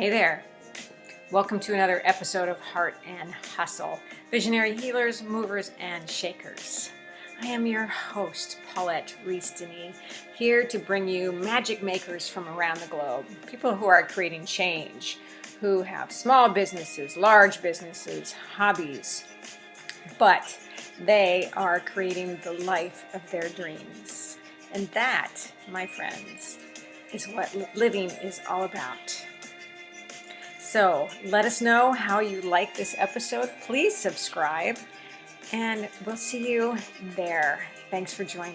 Hey there. Welcome to another episode of Heart and Hustle, Visionary Healers, Movers, and Shakers. I am your host, Paulette Rees-Denis, here to bring you magic makers from around the globe, people who are creating change, who have small businesses, large businesses, hobbies, but they are creating the life of their dreams. And that, my friends, is what living is all about. So let us know how you like this episode. Please subscribe, and we'll see you there. Thanks for joining.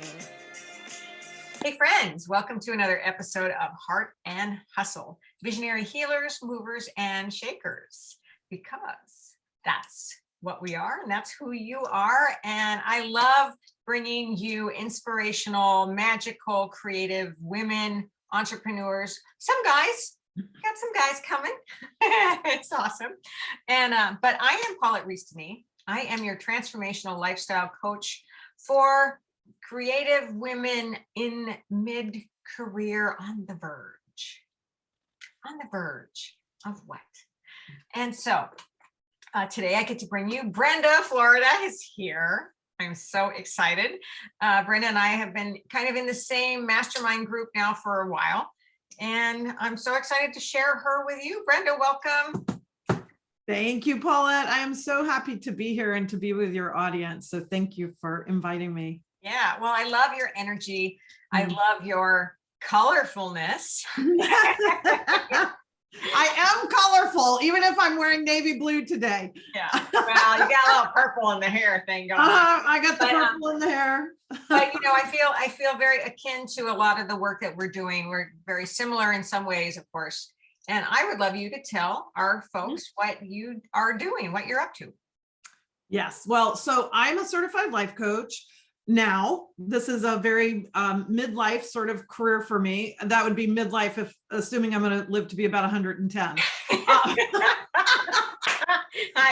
Hey friends, welcome to another episode of Heart and Hustle, Visionary Healers, Movers, and Shakers, because that's what we are and that's who you are. And I love bringing you inspirational, magical, creative women, entrepreneurs, some guys. Got some guys coming. It's awesome. And but I am Paulette Rees-Denis. I am your transformational lifestyle coach for creative women in mid-career, on the verge of what? And so today I get to bring you Brenda Florida is here. I'm so excited. Brenda and I have been kind of in the same mastermind group now for a while. And I'm so excited to share her with you. Brenda, welcome. Thank you, Paulette. I am so happy to be here and to be with your audience. So thank you for inviting me. Yeah, well, I love your energy. I love your colorfulness. I am colorful, even if I'm wearing navy blue today. Yeah, well, you got a little purple in the hair thing going on. I got the purple in the hair. But you know, I feel very akin to a lot of the work that we're doing. We're very similar in some ways, of course. And I would love you to tell our folks what you are doing, what you're up to. Yes, well, so I'm a certified life coach. Now, this is a very midlife sort of career for me. That would be midlife if assuming I'm going to live to be about 110.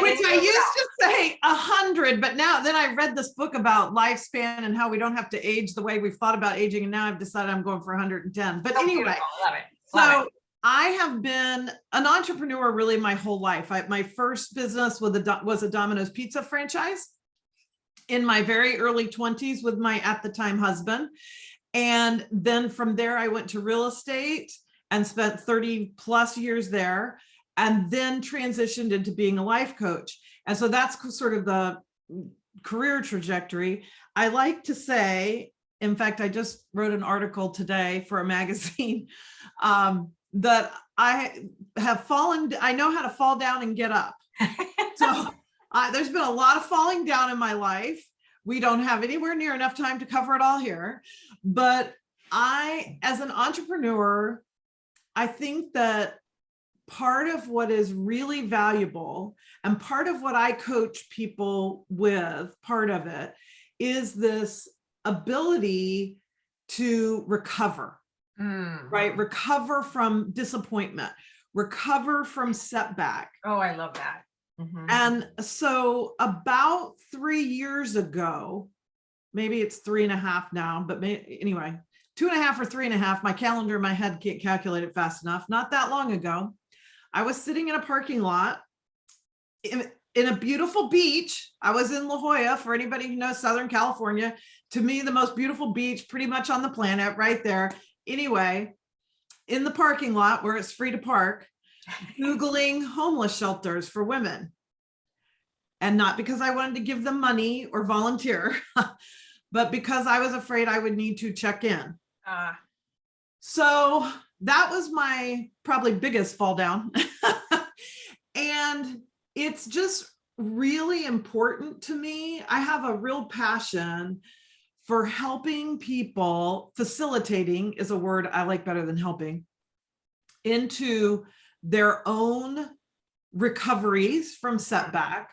Which I used to say 100, but then I read this book about lifespan and how we don't have to age the way we've thought about aging. And now I've decided I'm going for 110. But anyway, love it. So I have been an entrepreneur really my whole life. My first business was a Domino's pizza franchise in my very early 20s with my, at the time, husband. And then from there, I went to real estate and spent 30 plus years there, and then transitioned into being a life coach. And so that's sort of the career trajectory. I like to say, in fact, I just wrote an article today for a magazine that I know how to fall down and get up. So there's been a lot of falling down in my life. We don't have anywhere near enough time to cover it all here. But as an entrepreneur, I think that part of what is really valuable and part of what I coach people with, part of it is this ability to recover, right? Recover from disappointment, recover from setback. Oh, I love that. Mm-hmm. And so about 3 years ago, maybe it's 3.5 now, but anyway, 2.5 or 3.5, my calendar in my head can't calculate it fast enough. Not that long ago, I was sitting in a parking lot in a beautiful beach. I was in La Jolla, for anybody who knows Southern California. To me, the most beautiful beach pretty much on the planet, right there. Anyway, in the parking lot where it's free to park, Googling homeless shelters for women. And not because I wanted to give them money or volunteer, but because I was afraid I would need to check in. So that was my probably biggest fall down. And it's just really important to me. I have a real passion for helping people. Facilitating is a word I like better than helping, into their own recoveries from setback,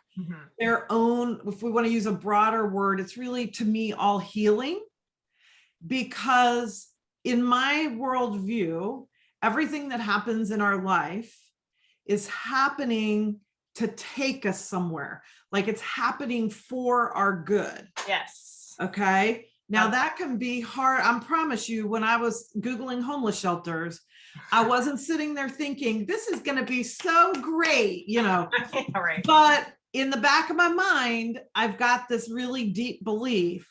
their own, if we want to use a broader word, it's really, to me, all healing. Because in my worldview, everything that happens in our life is happening to take us somewhere. Like it's happening for our good. Yes. Okay. Now that can be hard. I promise you, when I was Googling homeless shelters, I wasn't sitting there thinking, this is going to be so great, Right. But in the back of my mind, I've got this really deep belief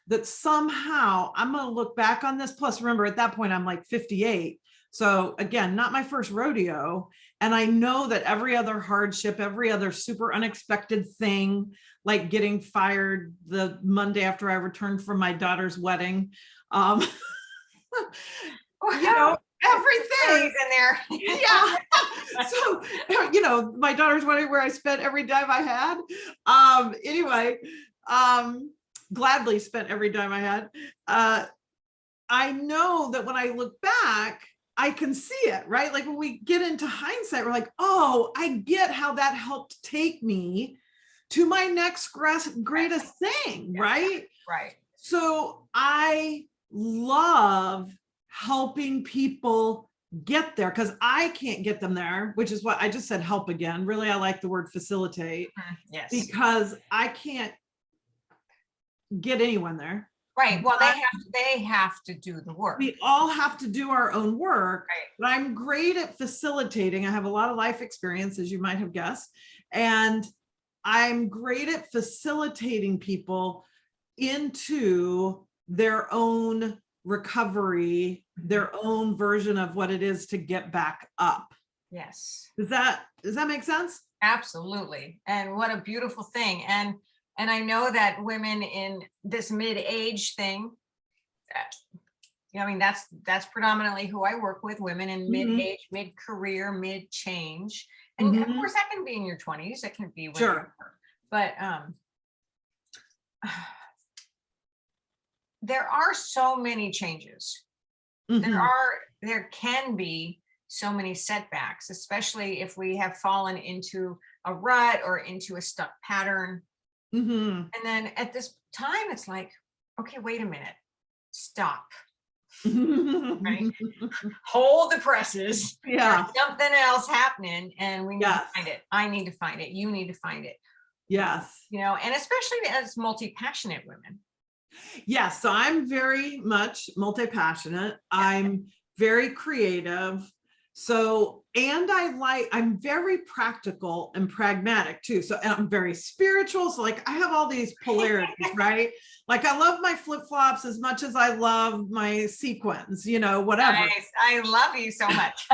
that somehow I'm going to look back on this. Plus, remember, at that point, I'm like 58. So again, not my first rodeo. And I know that every other hardship, every other super unexpected thing, like getting fired the Monday after I returned from my daughter's wedding, everything in there. Yeah. So, my daughter's wedding where I spent every dime I had. Anyway, gladly spent every dime I had. I know that when I look back, I can see it, right? Like when we get into hindsight, we're like, oh, I get how that helped take me to my next greatest thing, right? Right. So I love helping people get there because I can't get them there, which is what I just said, help again. Really, I like the word facilitate. Yes. Because I can't get anyone there. Right. Well, they have to do the work. We all have to do our own work, right. But I'm great at facilitating. I have a lot of life experience, as you might have guessed, and I'm great at facilitating people into their own recovery, their own version of what it is to get back up. Yes. Does that make sense? Absolutely. And what a beautiful thing. And I know that women in this mid-age thing, that's predominantly who I work with, women in mid-age, mid-career, mid-change. And of course that can be in your 20s, it can be whenever. Sure. But there are so many changes. There can be so many setbacks, especially if we have fallen into a rut or into a stuck pattern. And then at this time, it's like, okay, wait a minute, stop. Right? Hold the presses. Yeah. There's something else happening, and we need to find it. I need to find it. You need to find it. Yes. And especially as multi-passionate women. Yes. So I'm very much multi-passionate. I'm very creative. So, and I'm very practical and pragmatic too. So, and I'm very spiritual. So like I have all these polarities, right? Like I love my flip-flops as much as I love my sequins, whatever. Nice. I love you so much.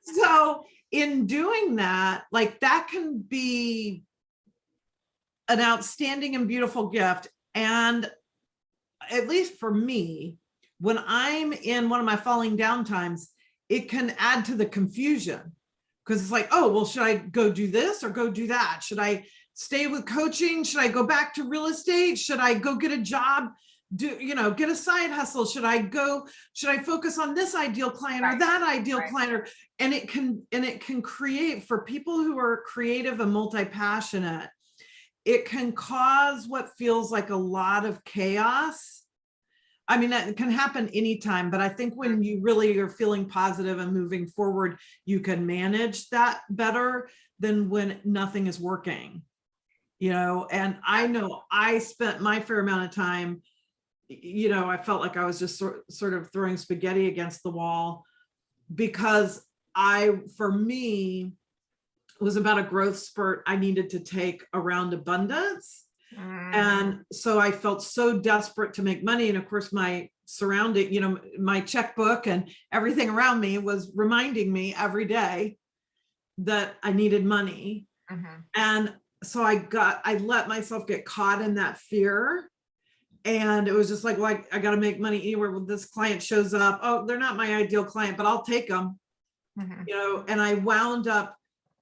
So in doing that, like that can be an outstanding and beautiful gift. And at least for me, when I'm in one of my falling down times, it can add to the confusion because it's like, oh, well, should I go do this or go do that? Should I stay with coaching? Should I go back to real estate? Should I go get a job? Get a side hustle? Should I focus on this ideal client or that ideal client? And it can create, for people who are creative and multi-passionate, it can cause what feels like a lot of chaos. I mean, that can happen anytime, but I think when you really are feeling positive and moving forward, you can manage that better than when nothing is working, and I know I spent my fair amount of time, I felt like I was just sort of throwing spaghetti against the wall because for me, it was about a growth spurt I needed to take around abundance. And so I felt so desperate to make money. And of course, my surrounding, my checkbook and everything around me was reminding me every day that I needed money. And so I let myself get caught in that fear. And it was just like, well, I got to make money anywhere when this client shows up. Oh, they're not my ideal client, but I'll take them, and I wound up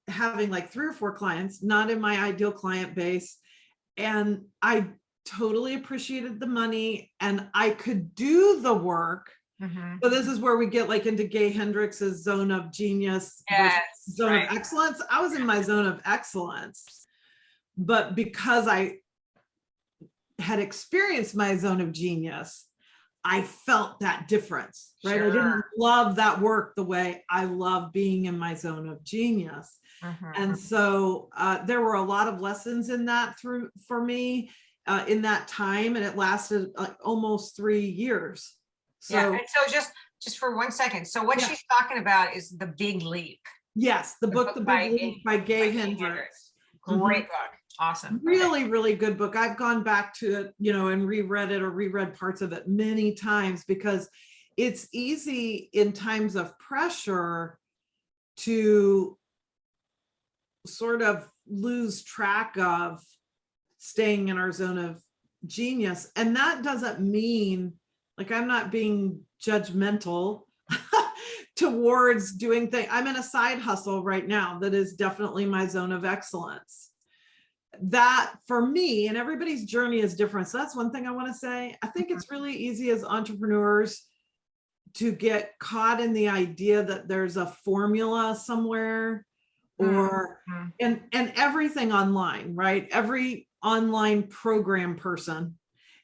having like 3 or 4 clients, not in my ideal client base. And I totally appreciated the money and I could do the work. So this is where we get like into Gay Hendrix's zone of genius, zone of excellence. I was in my zone of excellence, but because I had experienced my zone of genius, I felt that difference, right? I didn't love that work the way I love being in my zone of genius. And so there were a lot of lessons in that for me. in that time, and it lasted almost 3 years. Yeah. So And so just for 1 second. So what Yeah. she's talking about is The Big Leap. yes, the book, The Big Leap by Gay Hendricks. Great book. Awesome. Really, really good book. I've gone back to it, and reread it or reread parts of it many times, because it's easy in times of pressure to sort of lose track of staying in our zone of genius. And that doesn't mean, like, I'm not being judgmental towards doing things. I'm in a side hustle right now that is definitely my zone of excellence. That for me, and everybody's journey is different. So that's one thing I want to say. I think it's really easy as entrepreneurs to get caught in the idea that there's a formula somewhere, or and everything online, right? Every online program person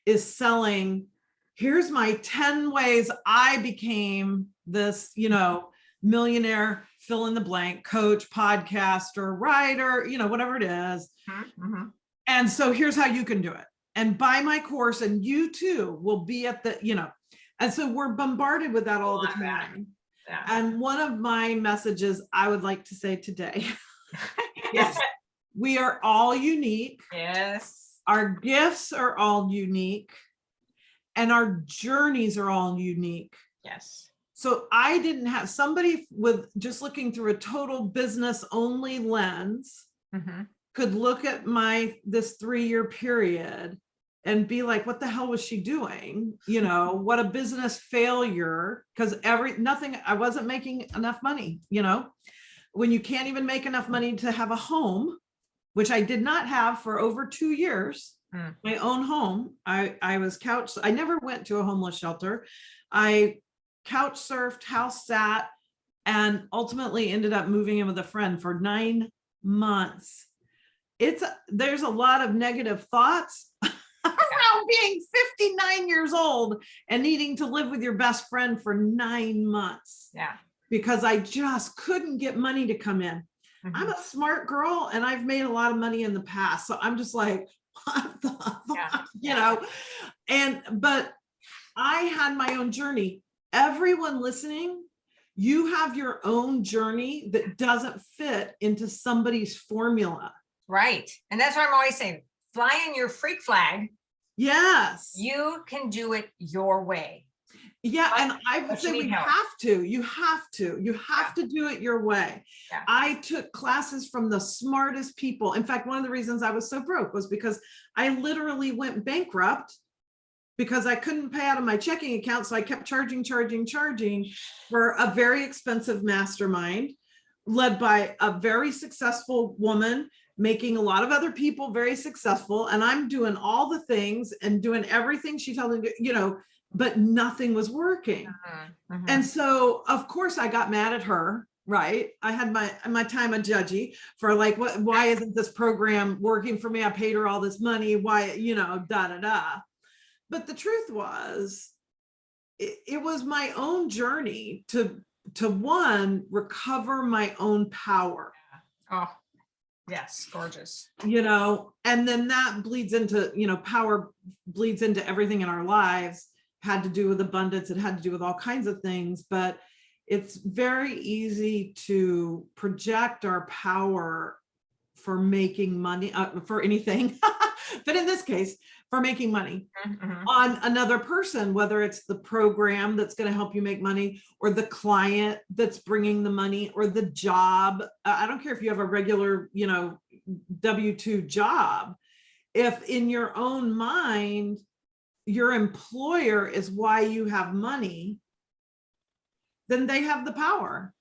is selling, here's my 10 ways I became this, millionaire, fill in the blank, coach, podcaster, writer, whatever it is. And so here's how you can do it. And buy my course, and you too will be at the, and so we're bombarded with that all the time. Yeah. And one of my messages I would like to say today is we are all unique. Yes. Our gifts are all unique, and our journeys are all unique. Yes. So I didn't have somebody with just looking through a total business only lens could look at this 3-year period and be like, what the hell was she doing? What a business failure, because I wasn't making enough money, when you can't even make enough money to have a home, which I did not have for over 2 years, my own home. I was I never went to a homeless shelter. I couch surfed, house sat, and ultimately ended up moving in with a friend for 9 months. There's a lot of negative thoughts around being 59 years old and needing to live with your best friend for 9 months. Yeah. Because I just couldn't get money to come in. I'm a smart girl, and I've made a lot of money in the past. So I'm just like, what the fuck, but I had my own journey. Everyone listening, you have your own journey that doesn't fit into somebody's formula. Right. And that's what I'm always saying. Fly in your freak flag. Yes. You can do it your way. Yeah. And I would say you have to do it your way. Yeah. I took classes from the smartest people. In fact, one of the reasons I was so broke was because I literally went bankrupt because I couldn't pay out of my checking account. So I kept charging for a very expensive mastermind led by a very successful woman, making a lot of other people very successful. And I'm doing all the things and doing everything she told me to, but nothing was working. And so of course I got mad at her, right? I had my time of judgy for like, why isn't this program working for me? I paid her all this money. Why, But the truth was, it was my own journey to one, recover my own power. Oh, yes, gorgeous. And then that bleeds into, power bleeds into everything in our lives. Had to do with abundance. It had to do with all kinds of things, but it's very easy to project our power for making money, for anything, but in this case, for making money on another person, whether it's the program that's going to help you make money, or the client that's bringing the money, or the job. I don't care if you have a regular, W-2 job. If in your own mind, your employer is why you have money, then they have the power.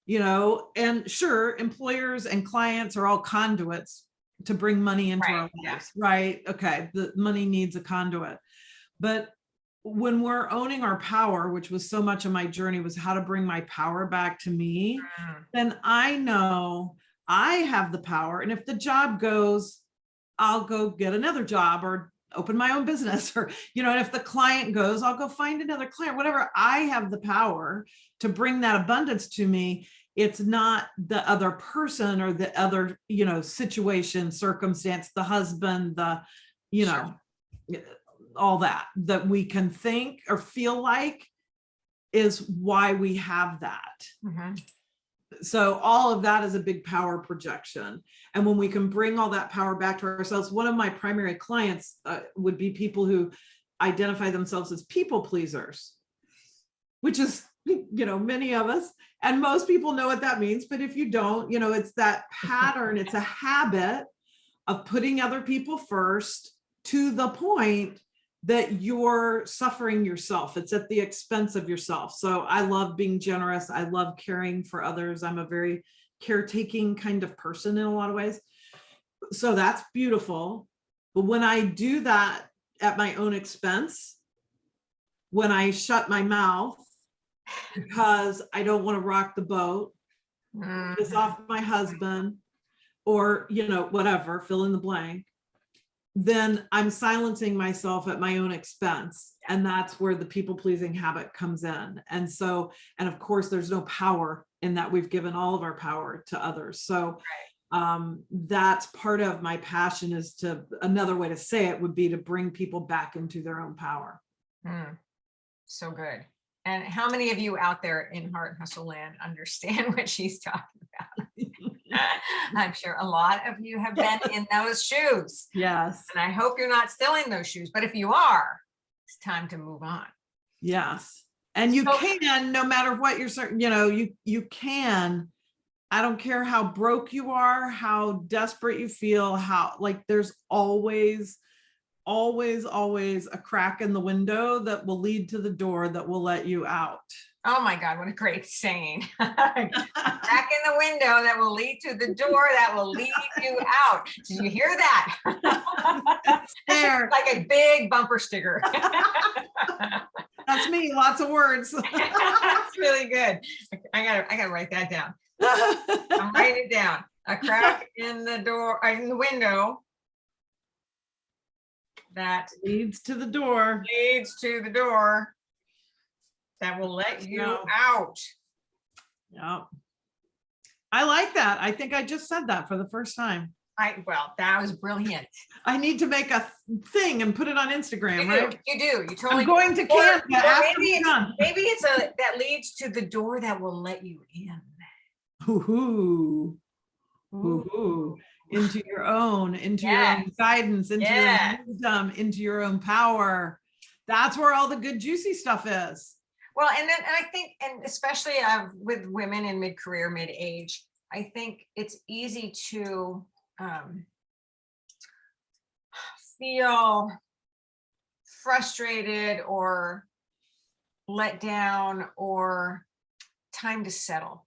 And sure, employers and clients are all conduits to bring money into our lives, right? Okay, the money needs a conduit. But when we're owning our power, which was so much of my journey, was how to bring my power back to me, then I know I have the power. And if the job goes, I'll go get another job or open my own business, or, and if the client goes, I'll go find another client, whatever. I have the power to bring that abundance to me. It's not the other person or the other, situation, circumstance, the husband, the, you know, all that we can think or feel like is why we have that. Mm-hmm. So all of that is a big power projection. And when we can bring all that power back to ourselves, one of my primary clients would be people who identify themselves as people pleasers, which is, you know, many of us, and most people know what that means. But if you don't, you know, it's that pattern, it's a habit of putting other people first to the point that you're suffering yourself. It's at the expense of yourself. So I love being generous. I love caring for others. I'm a very caretaking kind of person in a lot of ways. So that's beautiful. But when I do that at my own expense, when I shut my mouth because I don't want to rock the boat, piss off my husband, or, you know, whatever, fill in the blank, then I'm silencing myself at my own expense. And that's where the people pleasing habit comes in. And so, and of course, there's no power in that. We've given all of our power to others. So that's part of my passion, is to, another way to say it would be to bring people back into their own power. So good. And how many of you out there in Heart and Hustle land understand what she's talking about? I'm sure a lot of you have been in those shoes. Yes. And I hope you're not still in those shoes, but if you are, it's time to move on. Yes. And you can, no matter what you're certain, you know, you can, I don't care how broke you are, how desperate you feel, how, like, there's always a crack in the window that will lead to the door that will let you out. Oh my God, what a great saying. A crack in the window that will lead to the door that will lead you out. Did you hear that? There. Like a big bumper sticker. That's me, lots of words. That's really good. I gotta write that down. I'm writing it down. A crack in the door, in the window that leads to the door that will let you out. Yeah. I like that. I think I just said that for the first time. Well, that was brilliant. I need to make a thing and put it on Instagram, right? You do. You totally. I'm going to Canada after we're done. Maybe it's that leads to the door that will let you in. Ooh. Into your own guidance, into your own wisdom, into your own power. That's where all the good juicy stuff is. Well, and I think, and especially with women in mid-career, mid-age, I think it's easy to feel frustrated or let down or time to settle.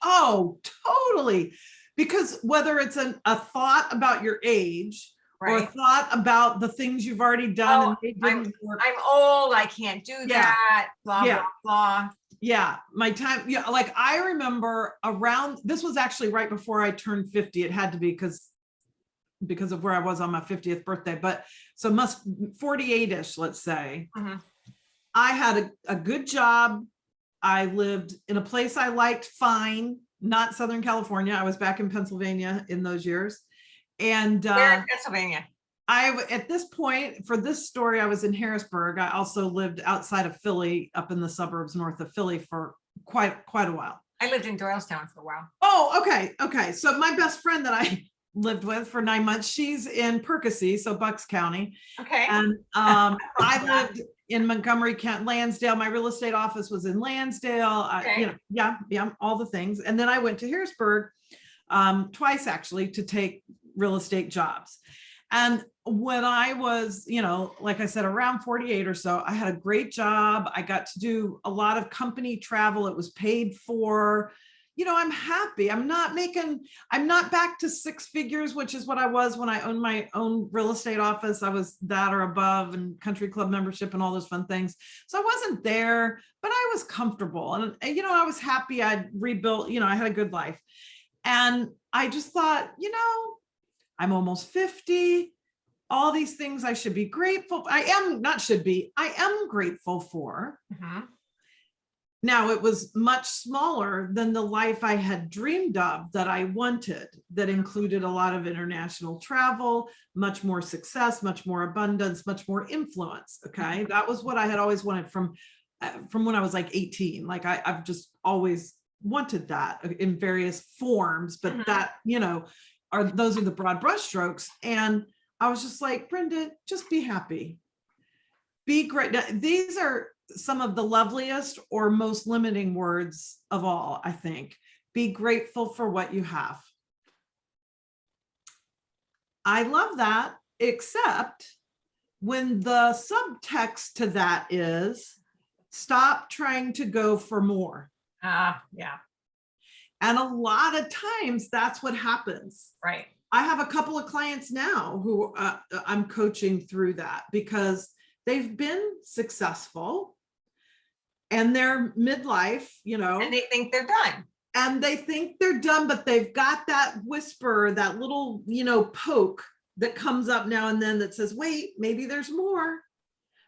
Oh, totally. Because whether it's a thought about your age, or a thought about the things you've already done and they didn't work. I'm old, I can't do that, blah, blah, blah. Yeah, my time, like I remember around, this was actually right before I turned 50. It had to be because of where I was on my 50th birthday, but so 48-ish, let's say. I had a good job. I lived in a place I liked fine, not Southern California. I was back in Pennsylvania in those years. And where in Pennsylvania? At this point, for this story, I was in Harrisburg. I also lived outside of Philly, up in the suburbs north of Philly for quite a while. I lived in Doylestown for a while. Oh, okay. So my best friend that I lived with for 9 months, she's in Percy, so Bucks County. Okay. And I lived in Montgomery, Kent, Lansdale. My real estate office was in Lansdale. Okay. All the things. And then I went to Harrisburg twice actually to take real estate jobs. And when I was, like I said, around 48 or so, I had a great job. I got to do a lot of company travel. It was paid for. I'm happy. I'm not back to six figures, which is what I was when I owned my own real estate office. I was that or above, and country club membership and all those fun things. So I wasn't there, but I was comfortable. And, I was happy. I'd rebuilt, I had a good life. And I just thought, I'm almost 50. All these things I should be grateful. I am grateful for. Now it was much smaller than the life I had dreamed of that I wanted, that included a lot of international travel, much more success, much more abundance, much more influence. Okay. That was what I had always wanted from when I was like 18. Like I've just always wanted that in various forms, but that, those are the broad brushstrokes. And I was just like, Brenda, just be happy, be great. Now, these are some of the loveliest or most limiting words of all, I think. Be grateful for what you have. I love that, except when the subtext to that is stop trying to go for more. Yeah. And a lot of times that's what happens. Right. I have a couple of clients now who I'm coaching through that because they've been successful and they're midlife, and they think they're done. And they think they're done, but they've got that whisper, that little, poke that comes up now and then that says, wait, maybe there's more.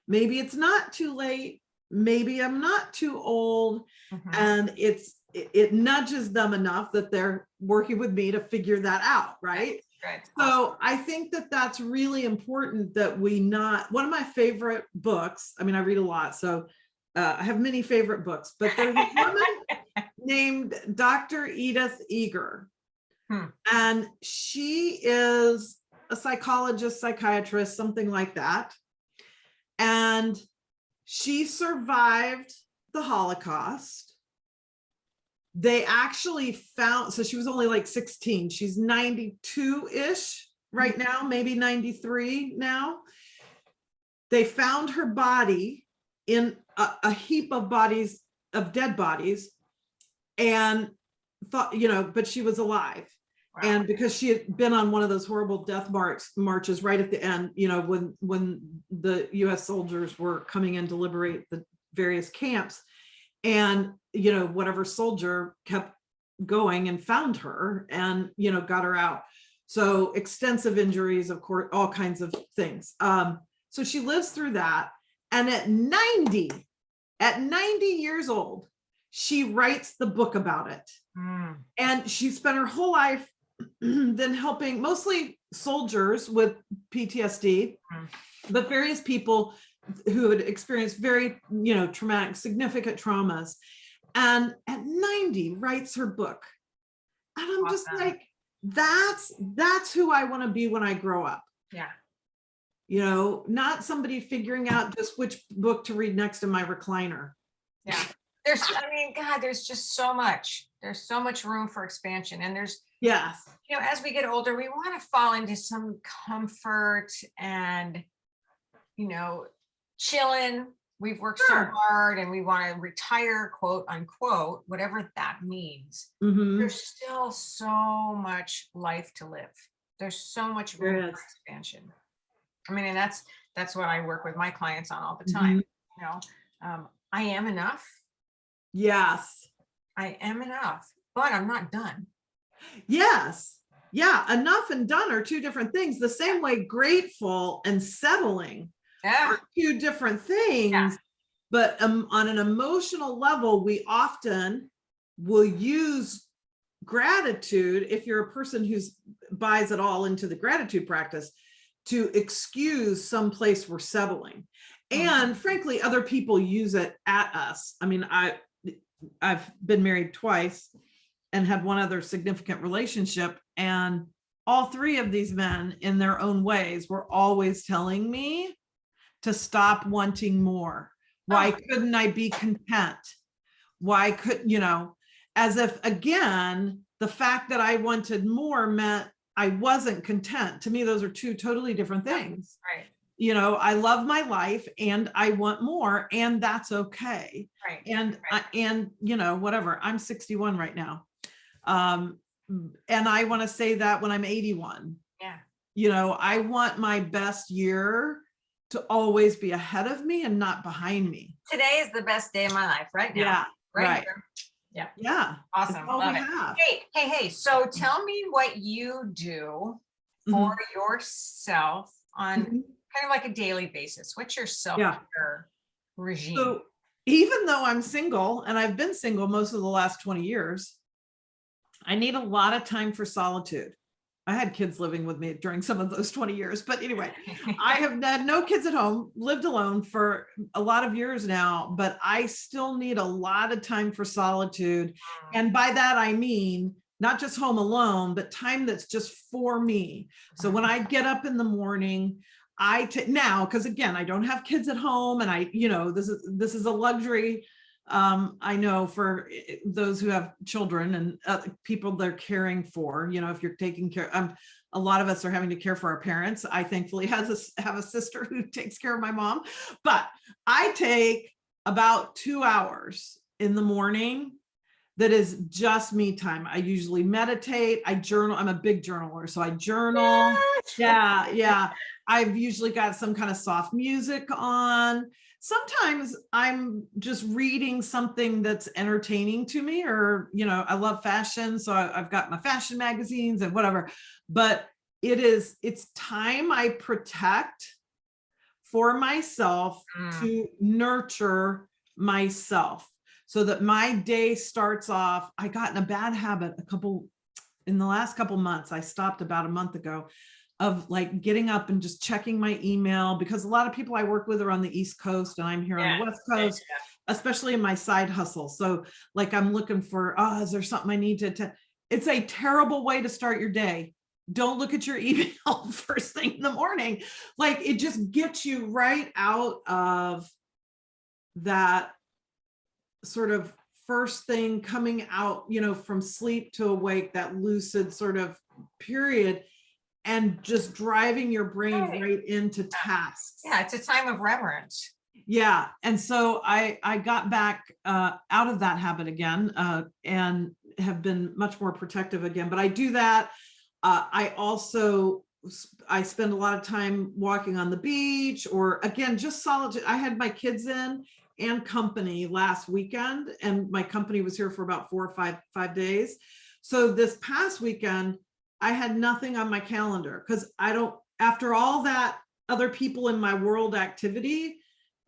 Maybe it's not too late. Maybe I'm not too old. And it nudges them enough that they're working with me to figure that out. Right. Right. So I think that that's really important that one of my favorite books, I mean, I read a lot, so I have many favorite books, but there's a woman named Dr. Edith Eger. And she is a psychologist, psychiatrist, something like that. And she survived the Holocaust. They actually found, so she was only like 16. She's 92-ish right now, maybe 93 now. They found her body in a heap of bodies, of dead bodies, and thought, but she was alive. Wow. And because she had been on one of those horrible death marches right at the end, when the US soldiers were coming in to liberate the various camps. And, whatever soldier kept going and found her and, got her out. So extensive injuries, of course, all kinds of things. So she lives through that. And at 90 years old, she writes the book about it. And she spent her whole life then helping mostly soldiers with PTSD, but various people who had experienced very, traumatic, significant traumas. And at 90 writes her book. And I'm just like, that's who I want to be when I grow up. Yeah. Not somebody figuring out just which book to read next to my recliner. Yeah. There's just so much. There's so much room for expansion. And there's, yes, as we get older, we want to fall into some comfort and, chilling. We've worked so hard and we want to retire, quote unquote, whatever that means. There's still so much life to live. There's so much room for expansion. And that's what I work with my clients on all the time. I am enough. Yes. I am enough, but I'm not done. Yes. Yeah. Enough and done are two different things. The same way grateful and settling are two different things. Yeah. But on an emotional level, we often will use gratitude, if you're a person who buys it all into the gratitude practice, to excuse some place we're settling. And frankly, other people use it at us. I've been married twice and had one other significant relationship, and all three of these men in their own ways were always telling me to stop wanting more. Why couldn't I be content? Why couldn't, as if, again, the fact that I wanted more meant I wasn't content. To me, those are two totally different things. Right. I love my life and I want more, and that's okay. Right. And whatever, I'm 61 right now. And I want to say that when I'm 81. Yeah. I want my best year to always be ahead of me and not behind me. Today is the best day of my life right now. Yeah. Right. Yeah. Yeah. Awesome. Love it. Hey. So tell me what you do for yourself on kind of like a daily basis. What's your self-care regime? So even though I'm single and I've been single most of the last 20 years, I need a lot of time for solitude. I had kids living with me during some of those 20 years, but anyway, I have had no kids at home, lived alone for a lot of years now, but I still need a lot of time for solitude. And by that, I mean, not just home alone, but time that's just for me. So when I get up in the morning, now, because again, I don't have kids at home, and this is a luxury. I know for those who have children and people they're caring for, if you're taking care, a lot of us are having to care for our parents. I thankfully have a sister who takes care of my mom, but I take about 2 hours in the morning. That is just me time. I usually meditate. I journal. I'm a big journaler, so I journal. Yeah. I've usually got some kind of soft music on. Sometimes I'm just reading something that's entertaining to me, or, I love fashion. So I've got my fashion magazines and whatever, but it's time I protect for myself to nurture myself so that my day starts off. I got in a bad habit in the last couple months. I stopped about a month ago of like getting up and just checking my email, because a lot of people I work with are on the East Coast and I'm here on the West Coast, especially in my side hustle. So like I'm looking for, is there something I need to attend? It's a terrible way to start your day. Don't look at your email first thing in the morning. Like it just gets you right out of that sort of first thing coming out, from sleep to awake, that lucid sort of period, and just driving your brain right into tasks. Yeah, it's a time of reverence. Yeah. And so I got back out of that habit again, and have been much more protective again. But I do that. I spend a lot of time walking on the beach, or again, just solitude. I had my kids in and company last weekend, and my company was here for about 4 or 5 days. So this past weekend, I had nothing on my calendar, because after all that other people in my world activity,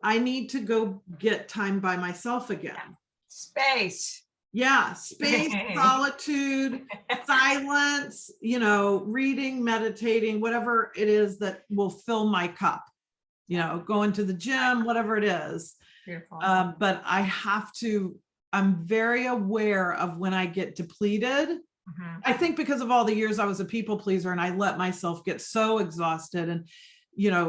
I need to go get time by myself again. Space. Yeah, space, solitude, silence, reading, meditating, whatever it is that will fill my cup, going to the gym, whatever it is. Beautiful. But I'm very aware of when I get depleted. I think because of all the years I was a people pleaser, and I let myself get so exhausted and,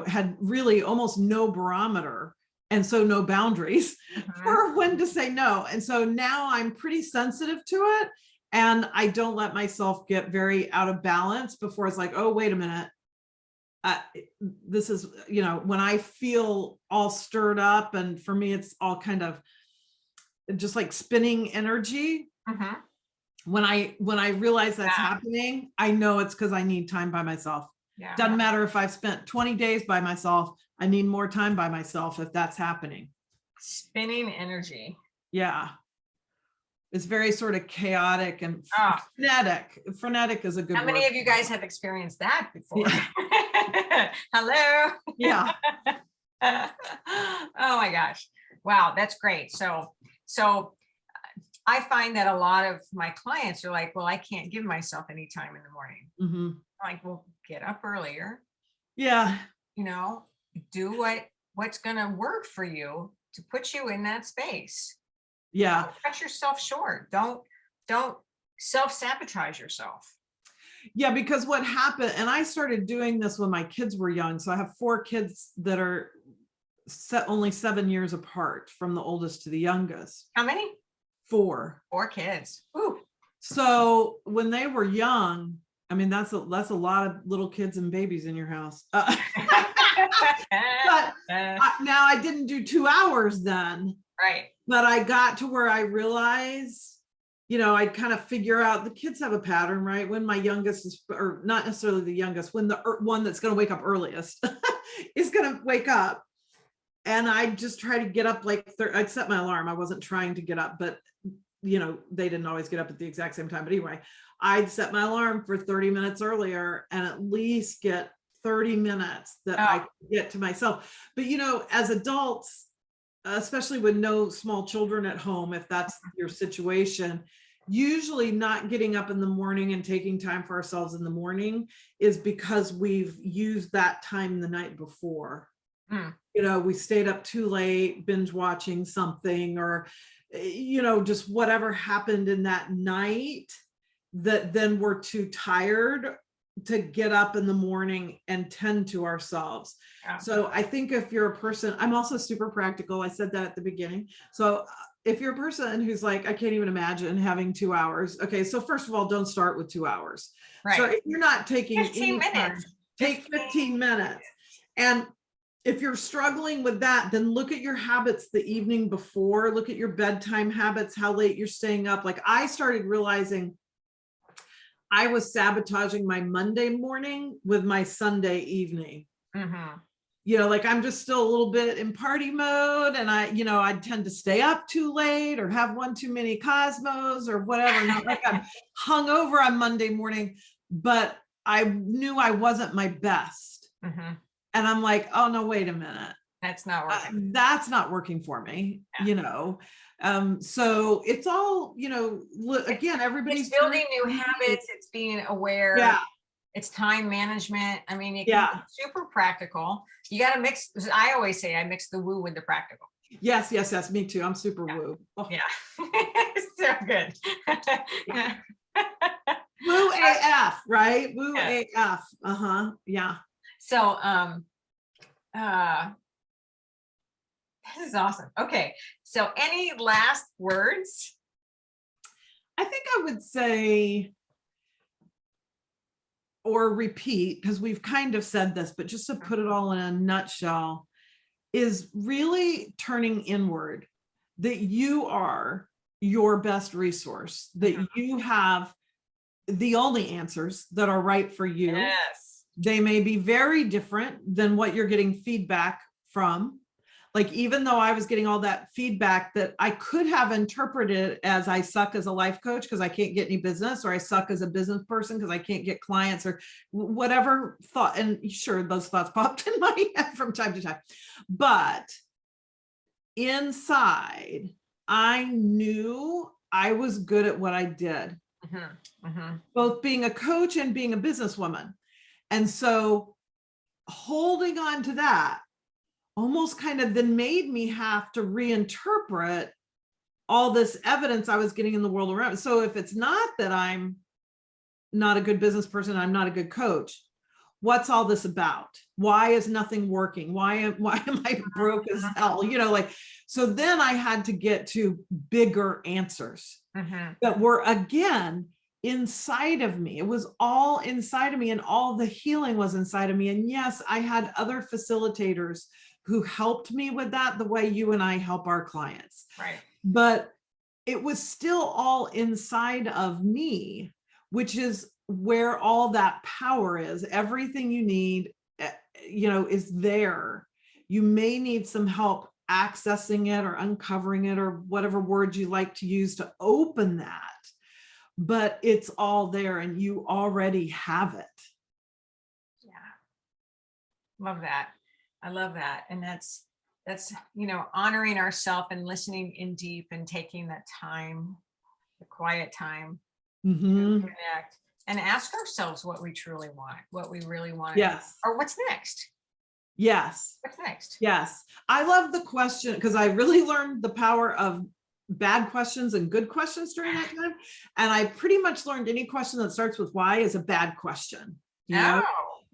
had really almost no barometer, and so no boundaries for when to say no. And so now I'm pretty sensitive to it, and I don't let myself get very out of balance before it's like, oh, wait a minute. This is, when I feel all stirred up, and for me, it's all kind of just like spinning energy. When I realize that's happening, I know it's because I need time by myself. Doesn't matter if I've spent 20 days by myself, I need more time by myself if that's happening. Spinning energy. Yeah. It's very sort of chaotic and frenetic. Frenetic is a good word. How many of you guys have experienced that before? Hello. Yeah. Oh my gosh. Wow, that's great. So I find that a lot of my clients are like, well, I can't give myself any time in the morning. I'm like, well, get up earlier. Yeah. Do what's going to work for you to put you in that space. Yeah. Don't cut yourself short. Don't self-sabotage yourself. Yeah, because what happened, and I started doing this when my kids were young. So I have 4 kids that are only 7 years apart from the oldest to the youngest. How many? 4. 4 kids. Ooh. So when they were young, I mean, that's a lot of little kids and babies in your house. But now I didn't do 2 hours then. Right. But I got to where I realized, I'd kind of figure out the kids have a pattern, right? When my youngest is, or not necessarily the youngest, when the one that's going to wake up earliest is going to wake up. And I just try to get up I'd set my alarm. I wasn't trying to get up, but they didn't always get up at the exact same time. But anyway, I'd set my alarm for 30 minutes earlier and at least get 30 minutes that I could get to myself. But, as adults, especially with no small children at home, if that's your situation, usually not getting up in the morning and taking time for ourselves in the morning is because we've used that time the night before. We stayed up too late, binge watching something, or, just whatever happened in that night, that then we're too tired to get up in the morning and tend to ourselves. Yeah. So I think if you're a person, I'm also super practical. I said that at the beginning. So if you're a person who's like, I can't even imagine having 2 hours. Okay. So first of all, don't start with 2 hours. Right. So if you're not taking 15 minutes, time, take 15 minutes. And if you're struggling with that, then look at your habits the evening before, look at your bedtime habits, how late you're staying up. Like I started realizing I was sabotaging my Monday morning with my Sunday evening. Like I'm just still a little bit in party mode, and I'd tend to stay up too late or have one too many Cosmos or whatever. Not like I'm hungover on Monday morning, but I knew I wasn't my best. And I'm like, oh no, wait a minute. That's not working. That's not working for me, so it's all, again, everybody's it's building new habits. It's being aware. Yeah. It's time management. I mean, it can be super practical. You got to mix. I always say I mix the woo with the practical. Yes. Me too. I'm super woo. Oh. Yeah. So good. Woo AF, right? Woo AF. Yeah. So, this is awesome. Okay. So any last words? I think I would say, or repeat, because we've kind of said this, but just to put it all in a nutshell, is really turning inward, that you are your best resource, that you have the only answers that are right for you. Yes. They may be very different than what you're getting feedback from. Like, even though I was getting all that feedback that I could have interpreted as I suck as a life coach because I can't get any business, or I suck as a business person because I can't get clients, or whatever thought. And sure, those thoughts popped in my head from time to time. But inside, I knew I was good at what I did, both being a coach and being a businesswoman. And so holding on to that almost kind of then made me have to reinterpret all this evidence I was getting in the world around. So if it's not that I'm not a good business person, I'm not a good coach, what's all this about? Why is nothing working? Why am I broke as hell? So then I had to get to bigger answers that were, again, inside of me. It was all inside of me, and all the healing was inside of me. And yes, I had other facilitators who helped me with that, the way you and I help our clients. Right. But it was still all inside of me, which is where all that power is. Everything you need, is there. You may need some help accessing it or uncovering it, or whatever words you like to use to open that. But it's all there, and you already have it. Yeah. Love that. I love that. And that's, honoring ourselves and listening in deep and taking that time, the quiet time to connect and ask ourselves what we truly want, what we really want. Yes. Or what's next? Yes. What's next? Yes. I love the question, because I really learned the power of bad questions and good questions during that time. And I pretty much learned any question that starts with why is a bad question,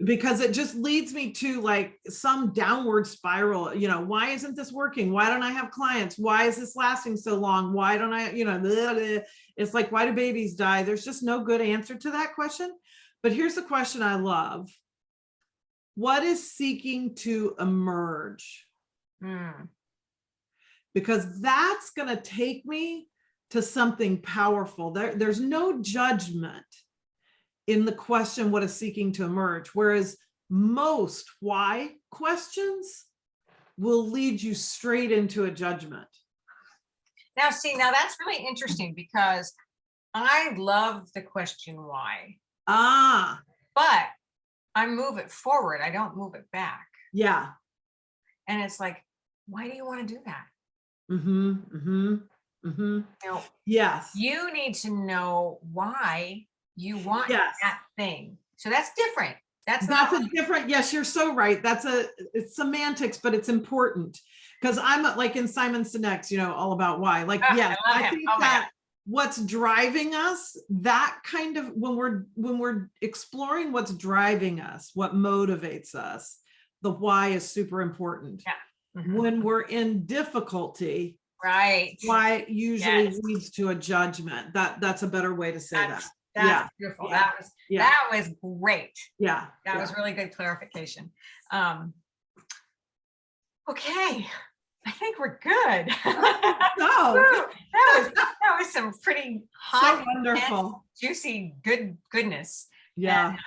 because it just leads me to like some downward spiral. Why isn't this working? Why don't I have clients? Why is this lasting so long? Why don't I, blah, blah. It's like, why do babies die? There's just no good answer to that question. But here's the question I love. What is seeking to emerge? Because that's going to take me to something powerful. There's no judgment in the question, what is seeking to emerge? Whereas most why questions will lead you straight into a judgment. Now that's really interesting, because I love the question why. But I move it forward. I don't move it back. Yeah. And it's like, why do you want to do that? You know, Yes. you need to know why you want Yes. that thing. So that's different. That's That's not a different, yes, you're so right. It's semantics, but it's important. Because I'm like in Simon Sinek's, all about why. Like, yes, I love I him. think Oh my that what's driving us, that kind of when we're exploring what's driving us, what motivates us, the why is super important. Yeah. When we're in difficulty, Right. why usually leads to a judgment. That's a better way to say that. That's beautiful. Yeah. That was great. Yeah. That was really good clarification. Okay. I think we're good. No. that was some pretty hot, So wonderful, juicy goodness. yeah. And,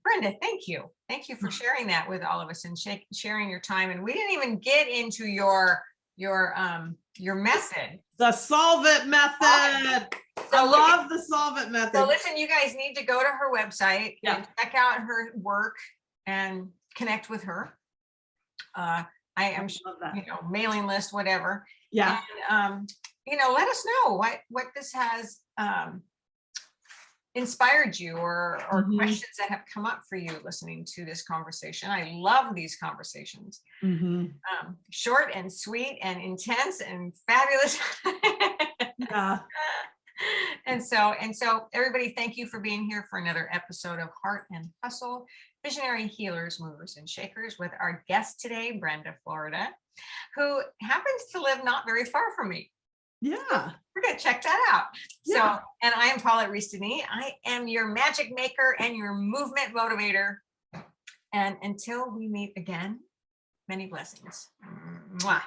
Brenda, thank you for sharing that with all of us and sharing your time. And we didn't even get into your method, The solve it method. So I love the solve it method. So listen, you guys need to go to her website and check out her work and connect with her. I am, mailing list, whatever. Yeah. And, let us know what this has inspired you or questions that have come up for you listening to this conversation. I love these conversations. Short and sweet and intense and fabulous. Yeah. And so everybody, thank you for being here for another episode of Heart and Hustle, Visionary Healers, Movers and Shakers, with our guest today, Brenda Florida, who happens to live not very far from me. Yeah. We're going to check that out. Yeah. So, and I am Paulette Rees-Denis. I am your magic maker and your movement motivator. And until we meet again, many blessings. Mwah.